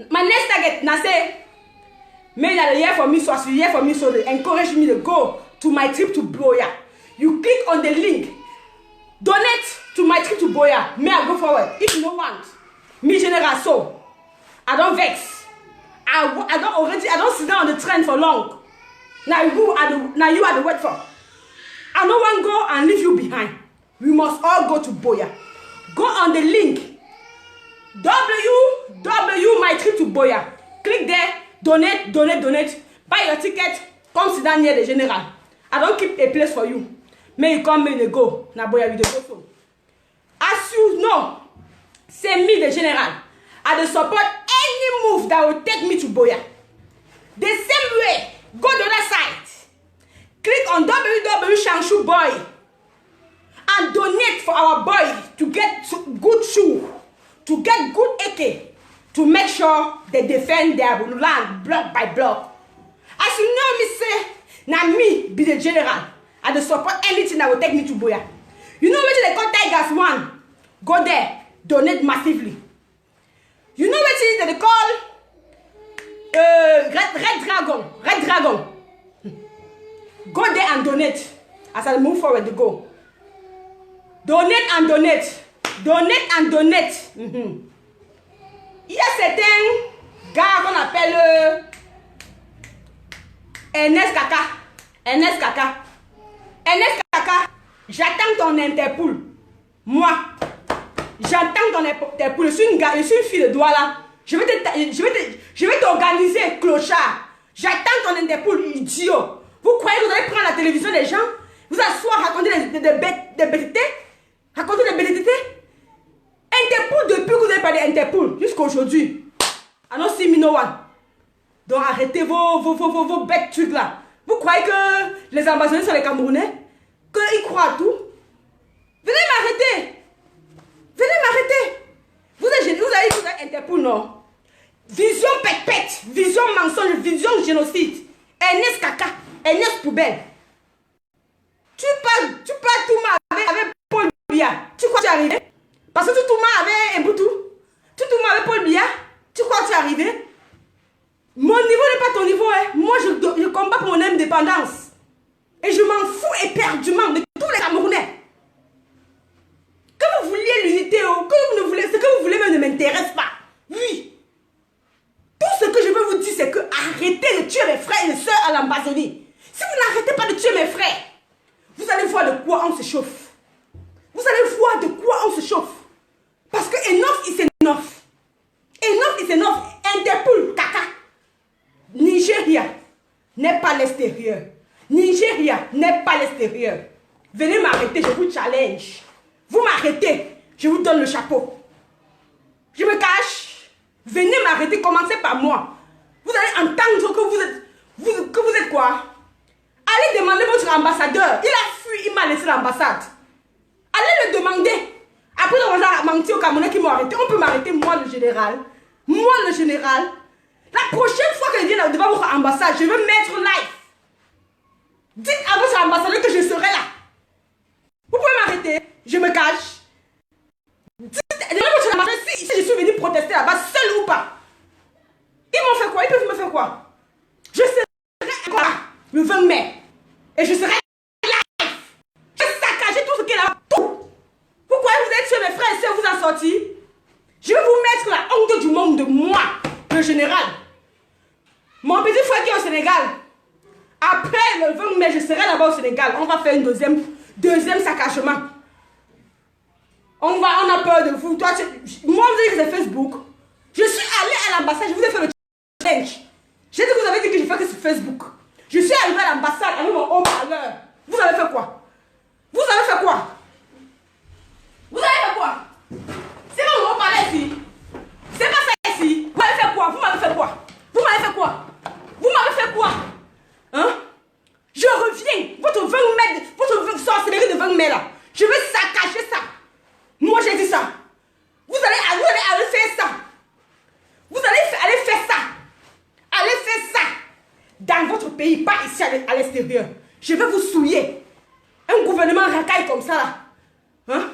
My next target, na say, may that hear for me, so as you hear for me, so they encourage me to go to my trip to Boya. You click on the link, donate to my trip to Boya. May I go forward? If you don't want, me general so, I don't vex. I don't sit down on the train for long. Now you are the wait for. I don't want to go and leave you behind. We must all go to Boya. Go on the link. My trip to Boya. Click there. Donate. Buy your ticket. Come sit down near the general. I don't keep a place for you. May you come, may you go. Now Boya will go so. As you know, c'est me the general. I will support any move that will take me to Boya. The same way, go to that site. Click on www.Shanshu Boy and donate for our boy to get good shoe, to get good AK, to make sure they defend their land block by block. As you know me say, now me be the general. I will support anything that will take me to Boya. You know what they call Tigers 1? Go there, donate massively. You know what they call Red Dragon. Go there and donate. As I move forward to go. Donate and donate. Il y a certains gars qu'on appelle Ernest Kaka, j'attends ton Interpol. Moi, j'attends ton Interpol. Je suis une fille de Douala. Je vais t'organiser, clochard. J'attends ton Interpol, idiot. Vous croyez que vous allez prendre la télévision des gens, vous asseoir, raconter des BTT, raconter des BTT? Interpol, depuis que vous avez parlé d'Interpol jusqu'à aujourd'hui. I don't see me no one. Donc arrêtez vos bêtes trucs là. Vous croyez que les ambassadeurs sont les Camerounais? Qu'ils croient à tout? Venez m'arrêter. Vous avez Interpol, non? Vision pète, vision mensonge, vision génocide. Ernest Kaka, Ernest Poubelle. Tu parles tout mal avec Paul Biya. Tu crois que tu es arrivé? Parce que tout mal avec Mboutou. Tout mal avec Paul Biya. Tu crois que tu es arrivé? Mon niveau n'est pas ton niveau. Hein. Moi, je combats pour mon indépendance. Et je m'en fous éperdument de tous les Camerounais. Que vous vouliez l'unité, que vous ne voulez, ce que vous voulez ne m'intéresse pas. Oui. Tout ce que je veux vous dire, c'est que arrêtez de tuer mes frères et mes soeurs à l'Ambazonie. Si vous n'arrêtez pas de tuer mes frères, vous allez voir de quoi on se chauffe. Parce que enough is enough. Interpol, Kaka. Nigeria n'est pas l'extérieur. Venez m'arrêter, je vous challenge. Vous m'arrêtez, je vous donne le chapeau. Je me cache. Venez m'arrêter, commencez par moi. Vous allez entendre que vous êtes quoi? Allez demander votre ambassadeur. Il a fui, il m'a laissé l'ambassade. Allez le demander. Après, on va mentir aux Camerounais qui m'ont arrêté. On peut m'arrêter, moi le général. La prochaine fois que je viens devant votre ambassade, je veux mettre live. Dites à votre ambassadeur que je serai là. Vous pouvez m'arrêter. Je me cache. Dites à votre ambassadeur si je suis venu protester là-bas, seul ou pas. Ils m'ont fait quoi? Ils peuvent me faire quoi? Je serai encore là, le 20 mai. Et je serai live. Je vais saccager tout ce qui est là. Tout. Vous croyez que vous êtes sur mes frères et sœurs, vous en sortir? Je vais vous mettre la honte du monde de moi, le général. Mon petit frère qui est au Sénégal. Après le 20 mai, je serai là-bas au Sénégal. On va faire une deuxième saccagement. On a peur de vous. Toi, moi, vous avez dit que c'est Facebook. Je suis allé à l'ambassade, je vous ai fait le challenge. J'ai dit que vous avez dit que je fais que sur Facebook. Je suis arrivé à l'ambassade avec mon haut-parleur. Vous avez fait quoi? C'est pas mon haut-parleur ici. C'est pas ça ici. Vous m'avez fait quoi? Vous m'avez fait quoi? Hein? Je reviens. Votre sorcellerie de 20 mai là. Je vais saccager ça. habillé. Un gouvernement racaille comme ça là. Hein?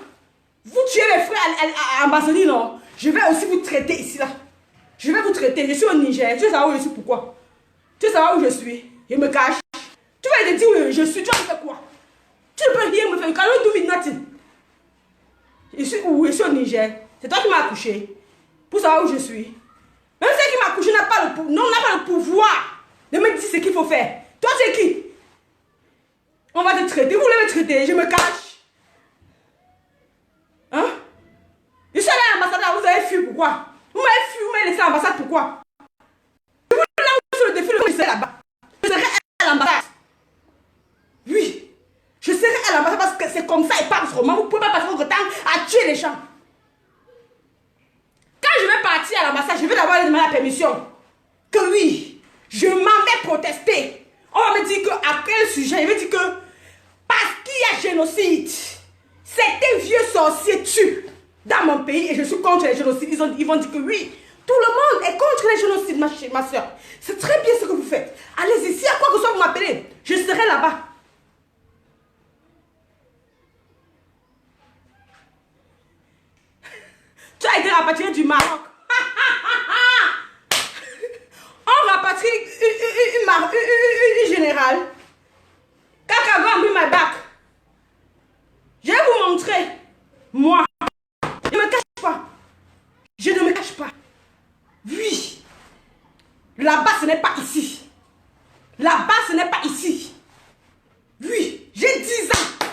Vous tuez les frères à Ambazonie, non? Je vais aussi vous traiter ici là. Je vais vous traiter. Je suis au Niger. Tu veux savoir où je suis, pourquoi? Tu veux savoir où je suis? Je me cache. Tu vas te dire où je suis. Tu vas me faire quoi? Tu ne peux rien me faire. You cannot do with nothing. Je suis où? Je suis au Niger. C'est toi qui m'as accouché. Pour savoir où je suis. Même celle qui m'a accouché n'a pas le pouvoir de me dire ce qu'il faut faire. Toi, tu es qui? On va te traiter. Vous voulez me traiter? Je me cache. Hein? Je suis allé à l'ambassade, vous avez fui, pourquoi? Vous m'avez fui, vous m'avez laissé à l'ambassade, pourquoi? Je vous lance sur le défi, je serai là-bas. Je serai à l'ambassade. Oui. Je serai à l'ambassade parce que c'est comme ça et pas autrement. Vous ne pouvez pas passer votre temps à tuer les gens. Quand je vais partir à l'ambassade, je vais d'abord demander la permission. Que oui, je m'en vais protester. On va me dire qu'après le sujet, je vais dire que parce qu'il y a génocide, certains vieux sorciers tuent dans mon pays et je suis contre les génocides. Ils vont dire que oui, tout le monde est contre les génocides, ma soeur. C'est très bien ce que vous faites. Allez-y, si à quoi que ce soit vous m'appelez, je serai là-bas. Tu as été rapatrié du Maroc. On rapatrie une générale. Kaka va abrir ma bac. Je vais vous montrer. Moi. Je ne me cache pas. Je ne me cache pas. Oui. Là-bas, ce n'est pas ici. Là-bas, ce n'est pas ici. Oui. J'ai 10 ans.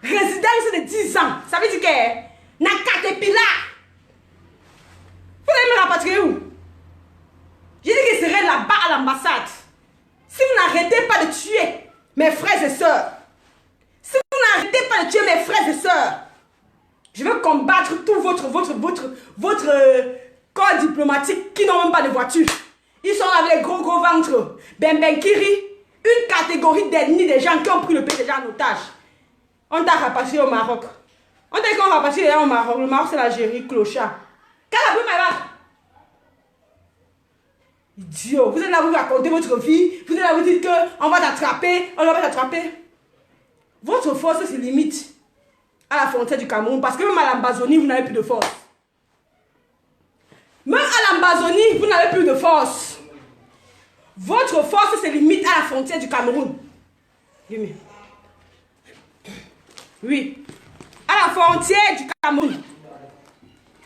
Résidence de 10 ans. Ça veut dire que Nakatepila. Vous allez me rapatrier où? J'ai dit que je serai là-bas à l'ambassade. Si vous n'arrêtez pas de tuer mes frères et sœurs, si vous n'arrêtez pas de tuer mes frères et sœurs, je vais combattre tout votre corps diplomatique qui n'ont même pas de voiture. Ils sont avec les gros ventres. Kiri, une catégorie d'ennemis des gens qui ont pris le pays déjà en otage. On t'a rapatrié au Maroc. On t'a dit qu'on rapatrié au Maroc. Le Maroc, c'est l'Algérie, clochard. Quelle a pris ma vague? Idiot, vous êtes là, vous racontez votre vie, vous êtes là, vous dites qu'on va t'attraper, on va t'attraper. Votre force se limite à la frontière du Cameroun, parce que même à l'Ambazonie, vous n'avez plus de force. Même à l'Ambazonie, vous n'avez plus de force. Votre force se limite à la frontière du Cameroun. Oui. À la frontière du Cameroun.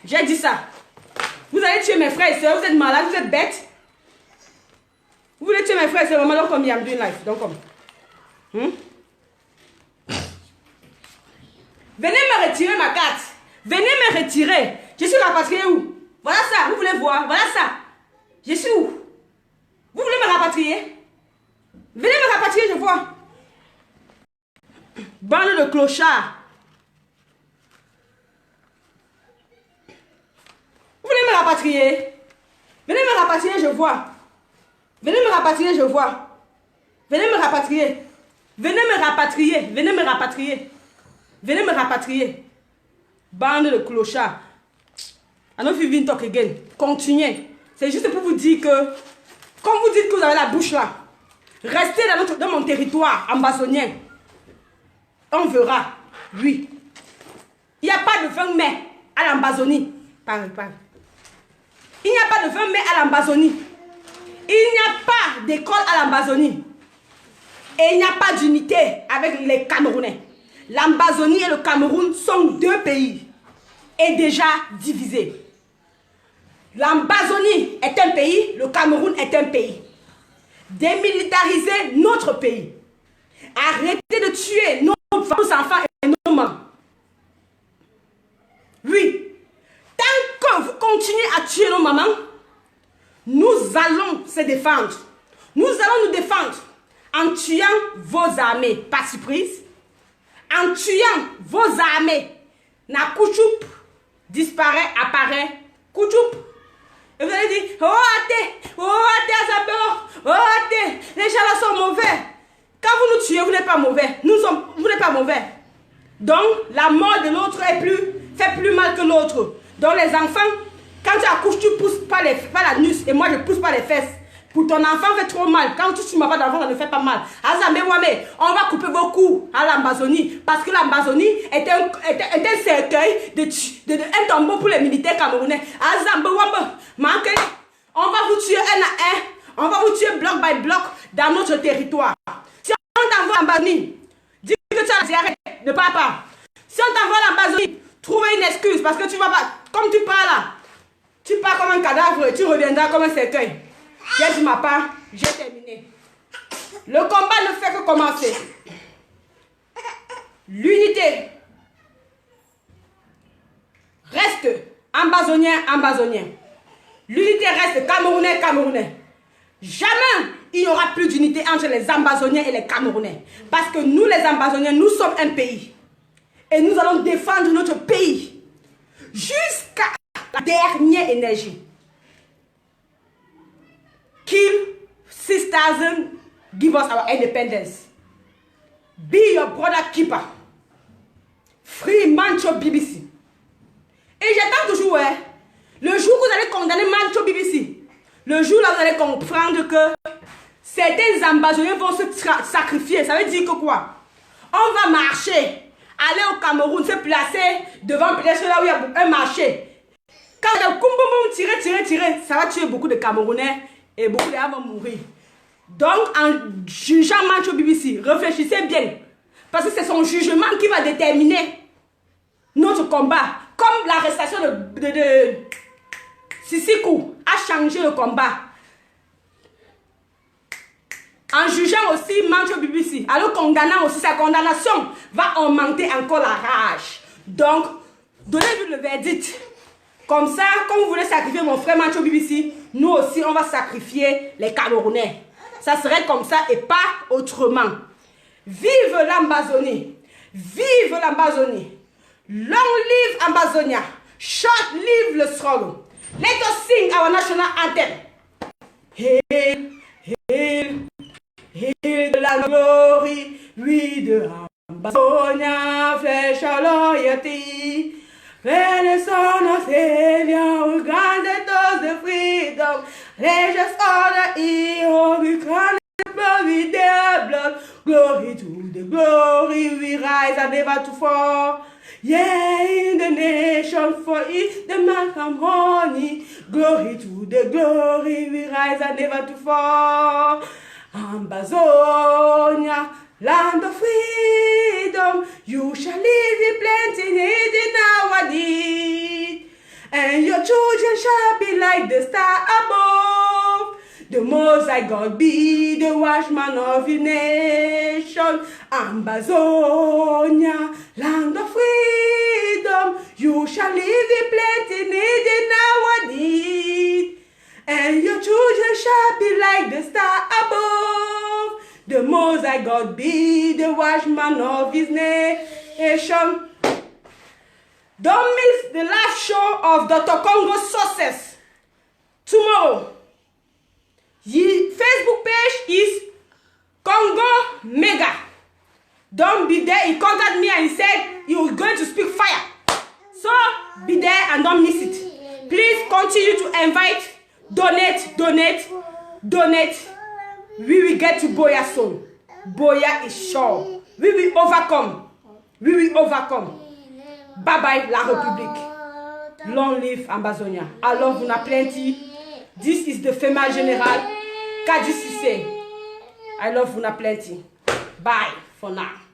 J'ai dit ça. Vous allez tuer mes frères et soeurs, vous êtes malades, vous êtes bêtes. Vous voulez tuer mes frères et soeurs, donc comme I'm doing life. Donc comme. Venez me retirer ma carte. Venez me retirer. Je suis rapatrié où? Voilà ça, vous voulez voir? Voilà ça. Je suis où? Vous voulez me rapatrier? Venez me rapatrier, je vois. Bande de clochards. Vous voulez me rapatrier? Venez me rapatrier, je vois. Venez me rapatrier, je vois. Venez me rapatrier. Venez me rapatrier. Venez me rapatrier. Venez me rapatrier. Bande de clochards. I don't even talk again. Continuez. C'est juste pour vous dire que, comme vous dites que vous avez la bouche là, restez dans mon territoire ambazonien. On verra. Oui. Il n'y a pas de 20 mai à l'Ambazonie. Parle. Il n'y a pas de 20 mai à l'Ambazonie. Il n'y a pas d'école à l'Ambazonie. Et il n'y a pas d'unité avec les Camerounais. L'Ambazonie et le Cameroun sont deux pays. Et déjà divisés. L'Ambazonie est un pays, le Cameroun est un pays. Démilitariser notre pays. Arrêtez de tuer nos enfants et nos mamans. Oui. Tant que vous continuez à tuer nos mamans, nous allons se défendre. Nous allons nous défendre en tuant vos armées. Pas surprise. En tuant vos armées. Na Kouchoup disparaît, apparaît. Kouchoup. Et vous allez dire, les gens là sont mauvais. Quand vous nous tuez, vous n'êtes pas mauvais. Vous n'êtes pas mauvais. Donc, la mort de l'autre fait plus mal que l'autre. Donc, les enfants, quand tu accouches, tu pousses pas l'anus et moi, je pousse pas les fesses. Pour ton enfant fait trop mal. Quand tu ne m'as pas d'enfant, ça ne fait pas mal. On va couper beaucoup à l'Amazonie. Parce que l'Amazonie est un cercueil, un tombeau pour les militaires camerounais. On va vous tuer un à un. On va vous tuer bloc by bloc dans notre territoire. Si on t'envoie l'Amazonie, dis que tu as diarrhée, ne parle pas. Si on t'envoie l'Amazonie, trouve une excuse parce que tu vas pas, comme tu parles là, tu pars comme un cadavre et tu reviendras comme un cercueil. J'ai dit ma part, j'ai terminé. Le combat ne fait que commencer. L'unité reste amazonien. L'unité reste camerounais. Jamais il n'y aura plus d'unité entre les Amazoniens et les Camerounais. Parce que nous, les Amazoniens, nous sommes un pays. Et nous allons défendre notre pays jusqu'à la dernière énergie. Kill 6,000, give us our independence. Be your brother keeper. Free Mancho BBC. Et j'attends toujours, le jour où vous allez condamner Mancho BBC, le jour là vous allez comprendre que certains Amazoniens vont se sacrifier. Ça veut dire que quoi? On va marcher, aller au Cameroun, se placer devant peut-être là où il y a un marché. Quand le tirer, ça va tuer beaucoup de Camerounais et beaucoup de gens vont mourir. Donc, en jugeant Mancho BBC, réfléchissez bien. Parce que c'est son jugement qui va déterminer notre combat. Comme l'arrestation de Sisikou a changé le combat. En jugeant aussi Mancho BBC, alors condamnant aussi, sa condamnation va augmenter encore la rage. Donc, donnez-lui le verdict. Comme ça, comme vous voulez sacrifier mon frère Mancho BBC, nous aussi, on va sacrifier les Camerounais. Ça serait comme ça et pas autrement. Vive l'Amazonie! Vive l'Amazonie! Long live Amazonia! Short live the struggle! Let us sing our national anthem. Hail, hail, hail la glory, we the Amazonia, flesh of loyalty. When the son of Savior will grant us the freedom, let us honor hero, we crown with their blood. Glory to the glory, we rise and never to fall. Yeah, in the nation for it, the man from honey. Glory to the glory, we rise and never to fall. Amazonia, land of freedom, you shall live in plenty, need in our need. And your children shall be like the star above. The Most High God be the watchman of your nation. Amazonia, land of freedom, you shall live in plenty, need in our need. And your children shall be like the star above. The Most High God be the watchman of his nation. Don't miss the live show of Dr. Congo Success tomorrow. His Facebook page is Congo Mega. Don't be there. He contacted me and he said he was going to speak fire. So be there and don't miss it. Please continue to invite, donate. We will get to Boya soon. Boya is sure. We will overcome. Bye bye la République. Long live Amazonia. Alors vous n'avez plenty. This is the FEMA General. Kadi Sise. I love vous n'avez plenty. Bye for now.